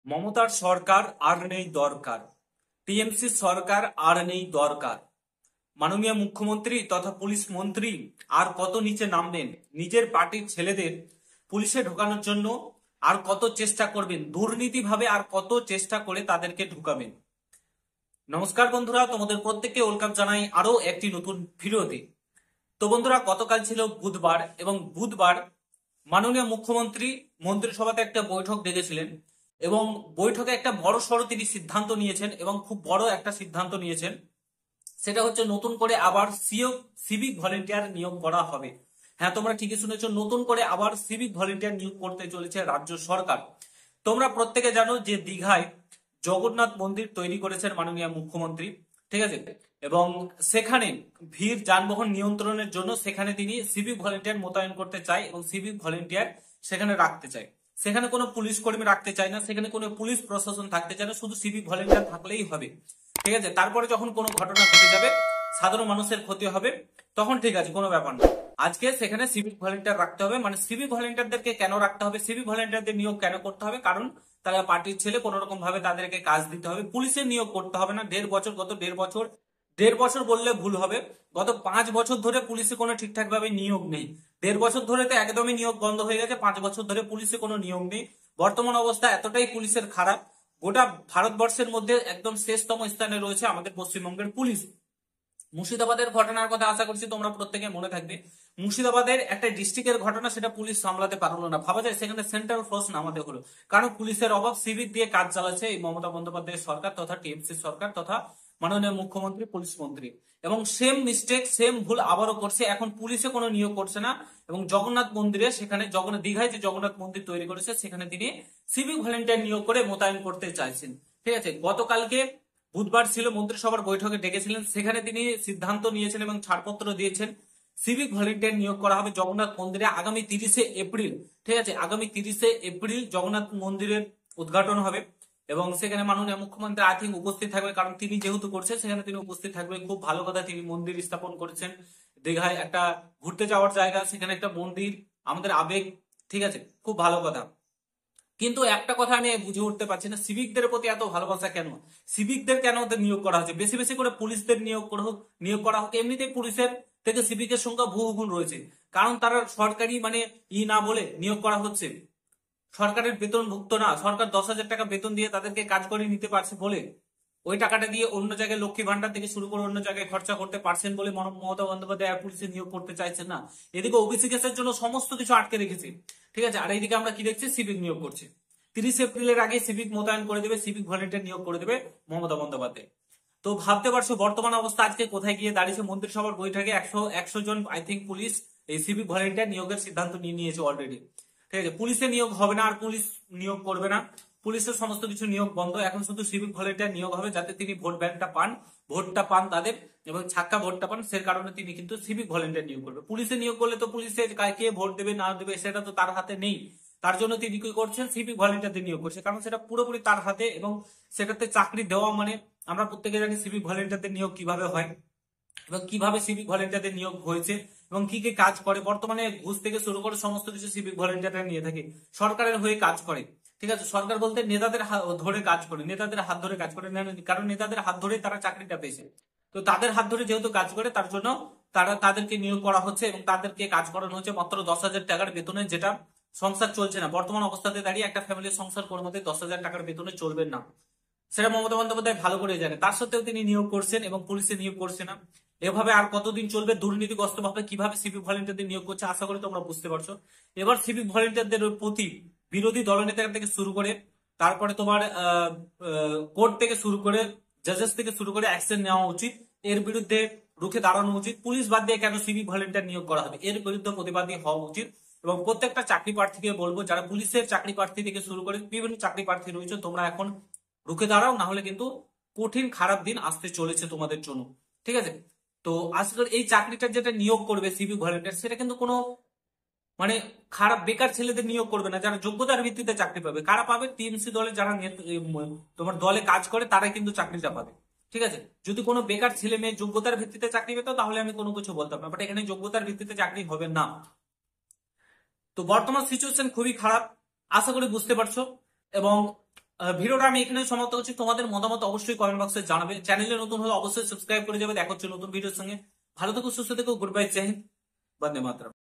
মমতার সরকার আর নেই দরকার। টিএমসি সরকার আর নেই দরকার। মাননীয় মুখ্যমন্ত্রী তথা পুলিশ মন্ত্রী আর কত নিচে নামবেন? নিজের পার্টির ছেলেদের পুলিশে ঢোকানোর জন্য আর কত চেষ্টা করবেন? দুর্নীতি ভাবে আর কত চেষ্টা করে তাদেরকে ঢুকাবেন? নমস্কার বন্ধুরা, তোমাদের প্রত্যেককে ওয়েলকাম জানাই আরো একটি নতুন ভিডিওতে। তো বন্ধুরা, গতকাল ছিল বুধবার এবং বুধবার মাননীয় মুখ্যমন্ত্রী মন্ত্রিসভাতে একটা বৈঠক ডেকেছিলেন এবং বৈঠকে একটা বড় সড় তিনি সিদ্ধান্ত নিয়েছেন এবং খুব বড় একটা সিদ্ধান্ত নিয়েছেন। সেটা হচ্ছে নতুন করে আবার সিভিক ভলেন্টিয়ার নিয়োগ করা হবে। হ্যাঁ, তোমরা ঠিকই শুনেছো, নতুন করে আবার সিভিক ভলেন্টিয়ার নিয়োগ করতে চলেছে রাজ্য সরকার। তোমরা প্রত্যেকে জানো যে দীঘায় জগন্নাথ মন্দির তৈরি করেছেন মাননীয় মুখ্যমন্ত্রী, ঠিক আছে, এবং সেখানে ভিড় যানবাহন নিয়ন্ত্রণের জন্য সেখানে তিনি সিভিক ভলেন্টিয়ার মোতায়েন করতে চায় এবং সিভিক ভলেন্টিয়ার সেখানে রাখতে চায়। সেখানে কোনো পুলিশ কর্মী রাখতে চায় না, সেখানে কোনো পুলিশ প্রশাসন থাকতে চায় না, শুধু সিভিক ভলেন্টিয়ার থাকলেই হবে, ঠিক আছে। তারপরে যখন কোনো ঘটনা ঘটে যাবে, সাধারণ মানুষের ক্ষতি হবে, তখন ঠিক আছে, কোনো ব্যাপার না। আজকে সেখানে সিভিক ভলেন্টিয়ার রাখতে হবে। মানে সিভিক ভলেন্টিয়ারদেরকে কেন রাখতে হবে, সিভিক ভলেন্টিয়ারদের নিয়োগ কেন করতে হবে? কারণ তারা পার্টির ছেলে, কোন রকম ভাবে তাদেরকে কাজ দিতে হবে। পুলিশের নিয়োগ করতে হবে না। গত 1.5 বছর, 1.5 বছর বললে ভুল হবে, গত 5 বছর ধরে পুলিশে কোনো ঠিকঠাক ভাবে নিয়োগ নেই। 1.5 বছর ধরে তো একদমই নিয়োগ বন্ধ হয়ে গেছে। 5 বছর ধরে পুলিশে কোনো নিয়োগ নেই। বর্তমান অবস্থা এতটাই পুলিশের খারাপ, গোটা ভারতবর্ষের মধ্যে একদম শেষতম স্থানে রয়েছে আমাদের পশ্চিমবঙ্গের পুলিশ। মুর্শিদাবাদের ঘটনার কথা আশা করছি তোমরা প্রত্যেকে মনে থাকবে। মুর্শিদাবাদের একটা ডিস্ট্রিক্টের ঘটনা, সেটা পুলিশ সামলাতে পারলো না। ভাবা যায় সেখানে সেন্ট্রাল ফোর্স নামাতে হলো, কারণ পুলিশের অভাব। সিভিক দিয়ে কাজ চালাচ্ছে এই মমতা বন্দ্যোপাধ্যায়ের সরকার তথা টিএমসি সরকার তথা মাননীয় মুখ্যমন্ত্রী, পুলিশ মন্ত্রী। এবং সেম মিস্টেক, সেম ভুল আবারও করছে। এখন পুলিশে কোনো নিয়োগ করছে না এবং জগন্নাথ মন্দিরে, সেখানে দীঘায় যে জগন্নাথ মন্দির তৈরি করেছে সেখানে তিনি সিভিক ভলেন্টিয়ার নিয়োগ করে মোতায়েন করতে চাইছেন, ঠিক আছে। গতকালকে বুধবার ছিল, মন্ত্রিসভার বৈঠকে ডেকেছিলেন, সেখানে তিনি সিদ্ধান্ত নিয়েছেন এবং ছাড়পত্র দিয়েছেন। সিভিক ভলেন্টিয়ার নিয়োগ করা হবে জগন্নাথ মন্দিরে আগামী 30শে এপ্রিল, ঠিক আছে। আগামী 30শে এপ্রিল জগন্নাথ মন্দিরের উদ্ঘাটন হবে এবং সেখানে মাননীয় মুখ্যমন্ত্রী আই থিঙ্ক উপস্থিত থাকবে, কারণ তিনি যেহেতু করছেন সেখানে তিনি উপস্থিত থাকবেন। খুব ভালো কথা, তিনি মন্দির স্থাপন করেছেন দীঘায়, একটা ঘুরতে যাওয়ার জায়গা, সেখানে একটা মন্দির, আমাদের আবেগ, ঠিক আছে, খুব ভালো কথা। কিন্তু একটা কথা আমি বুঝে উঠতে পারছি না, সিভিকদের প্রতি এত ভালোবাসা কেন? সিভিকদের কেন ওদের নিয়োগ করা হচ্ছে? বেশি বেশি করে পুলিশদের নিয়োগ করা হোক। এমনিতেই পুলিশের থেকে সিভিকের সংখ্যা বহুগুণ রয়েছে, কারণ তারা সরকারি মানে না বলে নিয়োগ করা হচ্ছে। সরকারের বেতনভুক্ত না, সরকার 10,000 টাকা বেতন দিয়ে তাদেরকে কাজ করে নিতে পারছে বলে ওই টাকাটা দিয়ে অন্য জায়গায় লক্ষ্মী ভান্ডার থেকে শুরু করে অন্য জায়গায় খরচা করতে পারছেন বলে মমতা বন্দ্যোপাধ্যায় পুলিশে নিয়োগ করতে চাইছেন না। এদিকে ওবিসি কেসের জন্য সমস্ত কিছু আটকে রেখেছে, ঠিক আছে। আর এইদিকে আমরা কি দেখছি, সিভিক নিয়োগ করছে। 30 এপ্রিলের আগে সিভিক মোতায়েন করে দেবে, সিভিক ভলেন্টিয়ার নিয়োগ করে দেবে মমতা বন্দ্যোপাধ্যায়। তো ভাবতে পারছো বর্তমান অবস্থা আজকে কোথায় গিয়ে দাঁড়িয়েছে। মন্ত্রিসভার বৈঠকে 100 জন আই থিঙ্ক পুলিশ এই সিভিক ভলেন্টিয়ার নিয়োগের সিদ্ধান্ত নিয়ে নিয়েছে অলরেডি, ঠিক আছে। পুলিশে নিয়োগ হবে না, আর পুলিশ নিয়োগ করবে না। পুলিশের সমস্ত কিছু নিয়োগ বন্ধ, এখন শুধু সিভিক ভলেন্টিয়ার নিয়োগ হবে, যাতে তিনি ভোটটা পান তাদের, এবং ছাক্কা ভোটটা পান। সে কারণে তিনি কিন্তু সিভিক ভলেন্টিয়ার নিয়োগ করবে। পুলিশে নিয়োগ করলে তো পুলিশের কে ভোট দেবে না দেবে সেটা তো তার হাতে নেই। তার জন্য তিনি কি করছেন, সিভিক ভলেন্টিয়ারদের নিয়োগ করছে, কারণ সেটা পুরোপুরি তার হাতে। এবং সেটাতে চাকরি দেওয়া মানে আমরা প্রত্যেকে জানি সিভিক ভলেন্টিয়ারদের নিয়োগ কিভাবে হয় এবং কিভাবে সিভিক ভলেন্টিয়ারদের নিয়োগ হয়েছে এবং কি কি কাজ করে। বর্তমানে ঘুষ থেকে শুরু করে সমস্ত কিছু সিভিক ভলেন্টিয়াররা নিয়ে থাকে, সরকারের হয়ে কাজ করে, ঠিক আছে। সরকার বলতে নেতাদের ধরে কাজ করে, নেতাদের হাত ধরে কাজ করে, কারণ নেতাদের হাত ধরে তারা চাকরিটা পেয়েছে। তো তাদের হাত ধরে যেহেতু কাজ করে, তার জন্য তাদেরকে নিয়োগ করা হচ্ছে এবং তাদেরকে কাজ করানো হচ্ছে মাত্র 10,000 টাকার বেতনে, যেটা সংসার চলছে না। বর্তমান অবস্থাতে দাঁড়িয়ে একটা ফ্যামিলির সংসার কোনো মতে 10,000 টাকার বেতনে চলবে না, সেটা মমতা বন্দ্যোপাধ্যায় ভালো করে জানে। তার সত্ত্বেও তিনি নিয়োগ করছেন এবং পুলিশে নিয়োগ করছে না। এভাবে আর কতদিন চলবে? দুর্নীতিগ্রস্ত ভাবে কিভাবে সিভিক ভলেন্টিয়ারদের নিয়োগ করছে আশা করি তোমরা বুঝতে পারছো। এবার সিভিক ভলেন্টিয়ারদের প্রতি বিরোধী দলনেতা থেকে শুরু করে, তারপরে তোমার কোর্ট থেকে শুরু করে, জাজেস থেকে শুরু করে অ্যাকশন নেওয়া উচিত। এর বিরুদ্ধে রুখে দাঁড়ানো উচিত। পুলিশ বাদ দিয়ে কেন সিভিক ভলেন্টিয়ার নিয়োগ করা হবে, এর বিরুদ্ধে প্রতিবাদী হওয়া উচিত। এবং প্রত্যেকটা চাকরি প্রার্থীকে বলবো, যারা পুলিশের চাকরি প্রার্থী থেকে শুরু করে বিভিন্ন চাকরি প্রার্থী রয়েছে, তোমরা এখন রুখে দাঁড়াও, না হলে কিন্তু কঠিন খারাপ দিন আসতে চলেছে তোমাদের জন্য, ঠিক আছে। তো আজকাল এই চাকরিটা যেটা নিয়োগ করবে সিভিক ভলেন্টিয়ার, সেটা কিন্তু কোনো মানে খারাপ বেকার ছেলেদের নিয়োগ করবে না, যারা যোগ্যতার ভিত্তিতে চাকরি পাবে। কারা পাবে? টিএমসি দলে যারা তোমার দলে কাজ করে তারাই কিন্তু চাকরিটা পাবে, ঠিক আছে। যদি কোনো বেকার ছেলে মেয়ে যোগ্যতার ভিত্তিতে চাকরি পেত তাহলে আমি কোনো কিছু বলতাম না, বাট এখানে যোগ্যতার ভিত্তিতে চাকরি হবে না। তো বর্তমান সিচুয়েশন খুবই খারাপ, আশা করি বুঝতে পারছো। এবং ভিডিওটা আমি এখানে সমাপ্ত করছি। তোমাদের মতামত অবশ্যই কমেন্ট বক্সে জানাবে। চ্যানেলে নতুন হলে অবশ্যই সাবস্ক্রাইব করে যাবে। দেখা হচ্ছে নতুন ভিডিওর সঙ্গে। ভালো থেকো, সুস্থ থেকো, গুড বাই, জয় হিন্দ, বন্দে মাতরম।